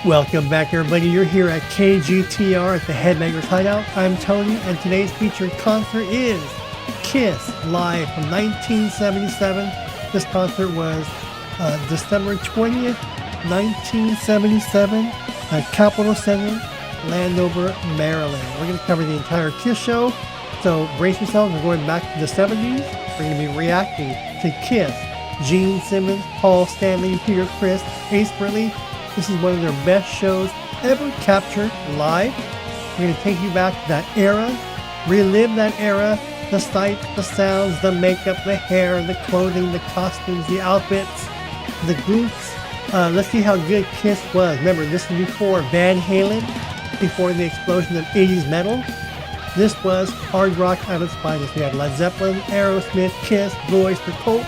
Welcome back, everybody. You're here at KGTR at the Headbangers Hideout. I'm Tony, and today's featured concert is Kiss live from 1977. This concert was December 20th, 1977 at Capitol Center, Landover, Maryland. We're going to cover the entire Kiss show, so brace yourselves. We're going back to the 70s. We're going to be reacting to Kiss, Gene Simmons, Paul Stanley, Peter Criss, Ace Frehley. This is one of their best shows ever captured live. We're going to take you back to that era, relive that era, the sights, the sounds, the makeup, the hair, the clothing, the costumes, the outfits, the groups. Let's see how good Kiss was. Remember, this is before Van Halen, before the explosion of 80s metal. This was hard rock at its finest. We had Led Zeppelin, Aerosmith, Kiss, Blue Oyster Cult.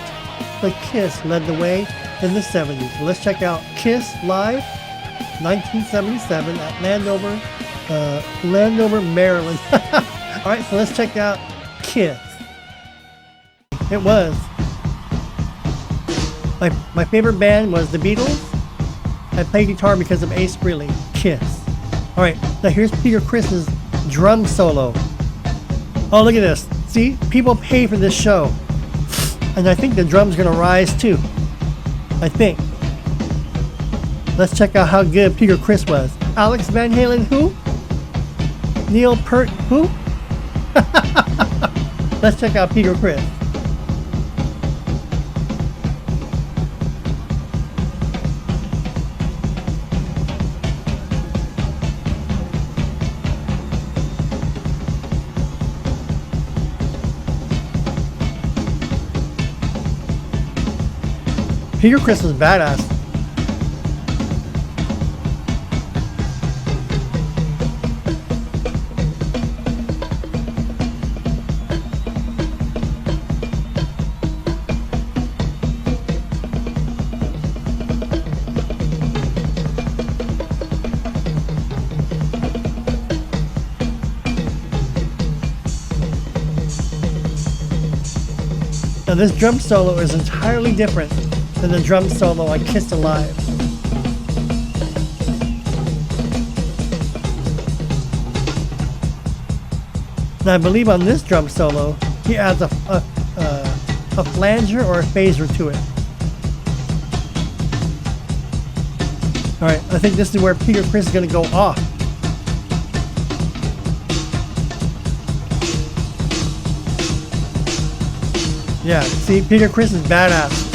But Kiss led the way in the 70s. So let's check out Kiss live, 1977 at Landover, Maryland. All right, so let's check out Kiss. It was my favorite band was the Beatles. I played guitar because of Ace Frehley. Kiss. All right, now here's Peter Criss's drum solo. Oh, look at this. See, people pay for this show. And I think the drum's gonna rise too. I think. Let's check out how good Peter Criss was. Alex Van Halen, who? Neil Peart, who? Let's check out Peter Criss. Peter Criss was badass. Now this drum solo is entirely different than the drum solo on Kiss Alive. Now I believe on this drum solo, he adds a flanger or a phaser to it. Alright, I think this is where Peter Criss is going to go off. Yeah, see, Peter Criss is badass.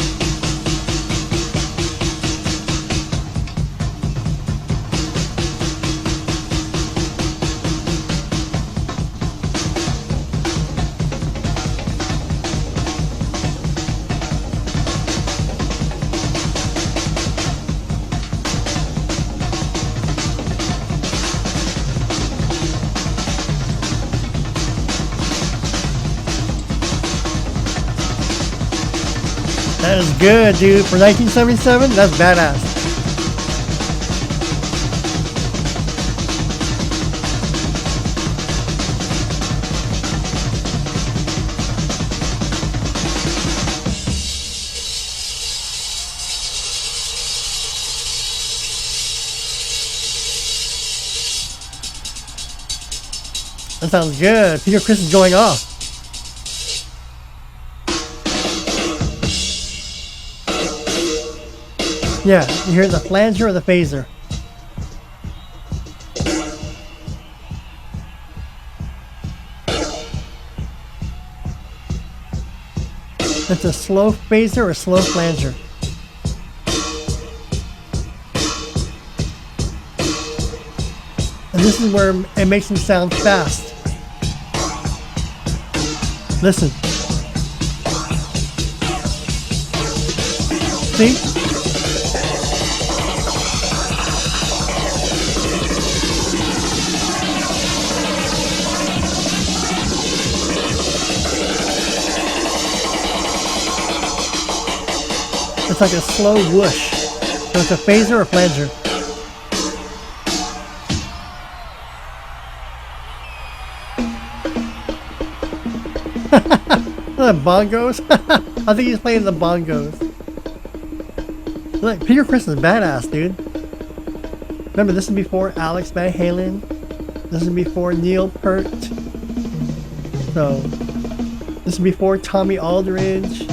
That is good, dude. For 1977, that's badass. That sounds good. Peter Criss is going off. Yeah, you hear the flanger or the phaser? It's a slow phaser or a slow flanger. And this is where it makes them sound fast. Listen. See? It's like a slow whoosh. So it's a phaser or flanger. The bongos? I think he's playing the bongos. Look, Peter Criss is badass, dude. Remember, this is before Alex Van Halen. This is before Neil Peart. So, this is before Tommy Aldridge.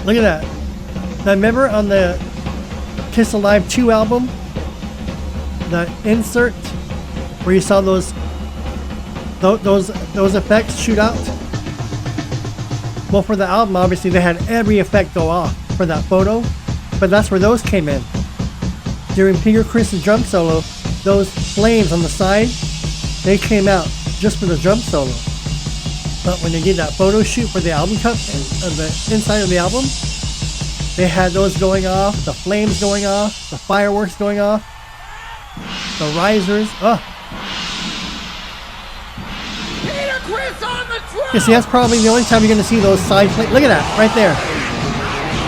Look at that. Now remember on the Kiss Alive 2 album, the insert where you saw those effects shoot out? Well, for the album, obviously they had every effect go off for that photo, but that's where those came in. During Peter Criss's drum solo, those flames on the side, they came out just for the drum solo. But when they did that photo shoot for the album cut of the inside of the album, they had those going off, the flames going off, the fireworks going off, the risers. Peter Criss on the drum. You see, that's probably the only time you're going to see those side flames. Look at that, right there.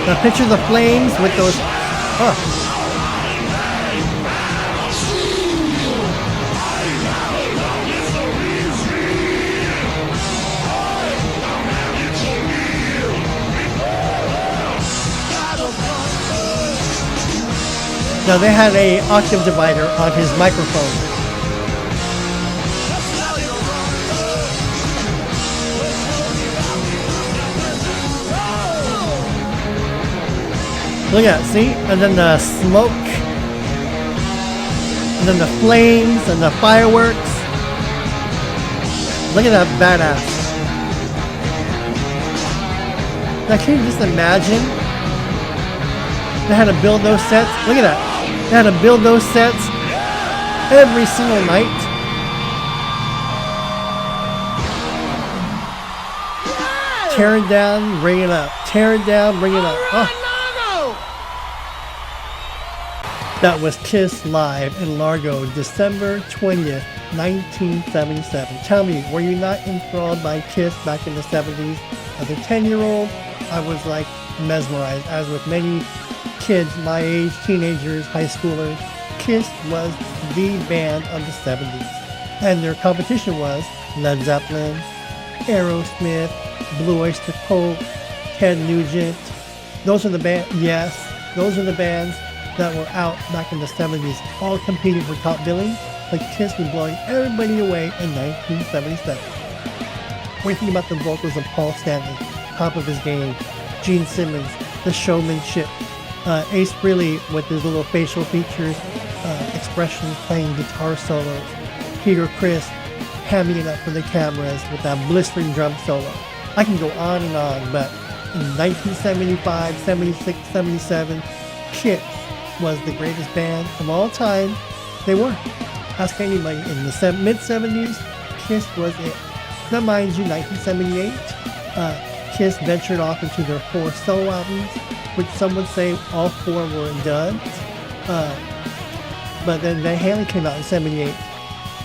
The picture of the flames with those. Now they had a octave divider on his microphone. Look at that, see? And then the smoke, and then the flames and the fireworks. Look at that badass. Now can you just imagine? They had to build those sets. Look at that. They had to build those sets every single night. Yes! Tear it down, bring it up. Tear it down, bring it up. That was Kiss live in Largo, December 20th, 1977. Tell me, were you not enthralled by Kiss back in the 70s? As a 10-year-old, I was like mesmerized, as with many kids my age, teenagers, high schoolers. Kiss was the band of the 70s. And their competition was Led Zeppelin, Aerosmith, Blue Oyster Cult, Ted Nugent. Those are the bands, yes, those are the bands that were out back in the 70s, all competing for top billing, but Kiss was blowing everybody away in 1977. What do you think about the vocals of Paul Stanley, top of his game, Gene Simmons, the showmanship, Ace Frehley with his little facial features, expressions, playing guitar solos, Peter Criss hamming it up for the cameras with that blistering drum solo. I can go on and on, but in 1975, 76, 77, Kiss was the greatest band of all time. They were. Ask anybody. In the mid-70s, Kiss was it. Now mind you, 1978, Kiss ventured off into their 4 solo albums, which some would say all 4 were duds. But then Van Halen came out in 78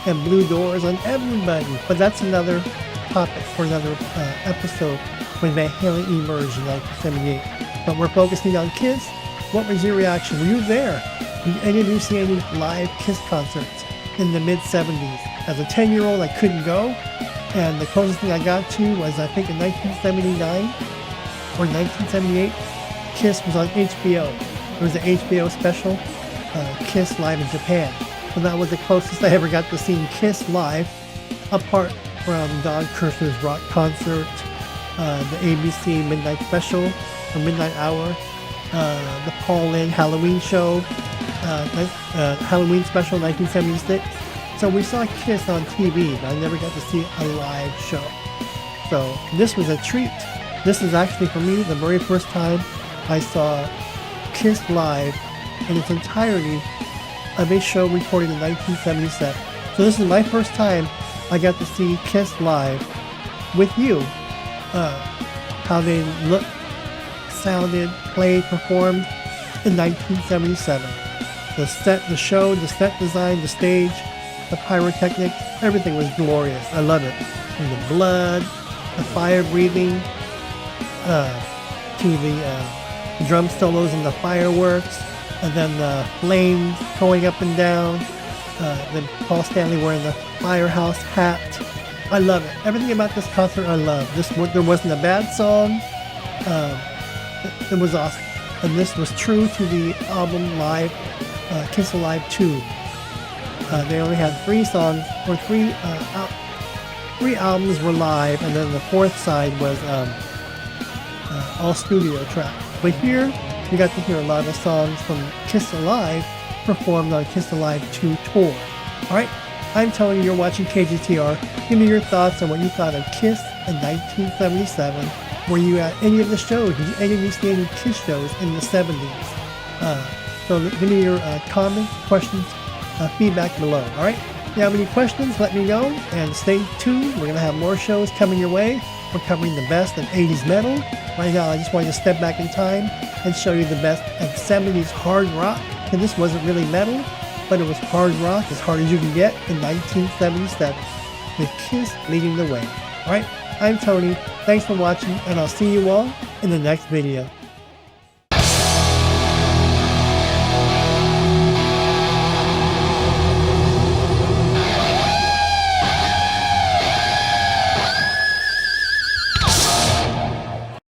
and blew doors on everybody. But that's another topic for another episode when Van Halen emerged in 1978. But we're focusing on Kiss. What was your reaction? Were you there? Did any of you see any live Kiss concerts in the mid-70s? As a 10-year-old, I couldn't go. And the closest thing I got to was, I think, in 1979 or 1978, Kiss was on HBO. There was an HBO special, Kiss Live in Japan. So that was the closest I ever got to seeing Kiss live, apart from Don Kirshner's rock concert, the ABC Midnight Special, or Midnight Hour, the Paul Lynde Halloween show, Halloween special 1976. So we saw Kiss on TV, but I never got to see a live show. So this was a treat. This is actually, for me, the very first time I saw Kiss live in its entirety of a show recorded in 1977. So this is my first time I got to see Kiss live with you. how they looked, sounded, played, performed in 1977. The set, the show, the set design, the stage, the pyrotechnics, everything was glorious. I love it. From the blood, the fire breathing, to the drum solos and the fireworks, and then the flames going up and down, then Paul Stanley wearing the firehouse hat. I love it. Everything about this concert I love. There wasn't a bad song. It was awesome. And this was true to the album Live, Kiss Alive 2. They only had 3 songs, or 3 albums were live, and then the 4th side was all studio tracks. But here, you got to hear a lot of songs from Kiss Alive performed on Kiss Alive 2 tour. Alright, I'm Tony, you're watching KGTR. Give me your thoughts on what you thought of Kiss in 1977. Were you at any of the shows? Did any of you see any Kiss shows in the 70s? So give me your comments, questions, feedback below. Alright, if you have any questions, let me know, and stay tuned. We're going to have more shows coming your way. We're covering the best of 80s metal. Right now, I just wanted to step back in time and show you the best of 70s hard rock. And this wasn't really metal, but it was hard rock, as hard as you can get in 1977, with Kiss leading the way. Alright, I'm Tony. Thanks for watching, and I'll see you all in the next video.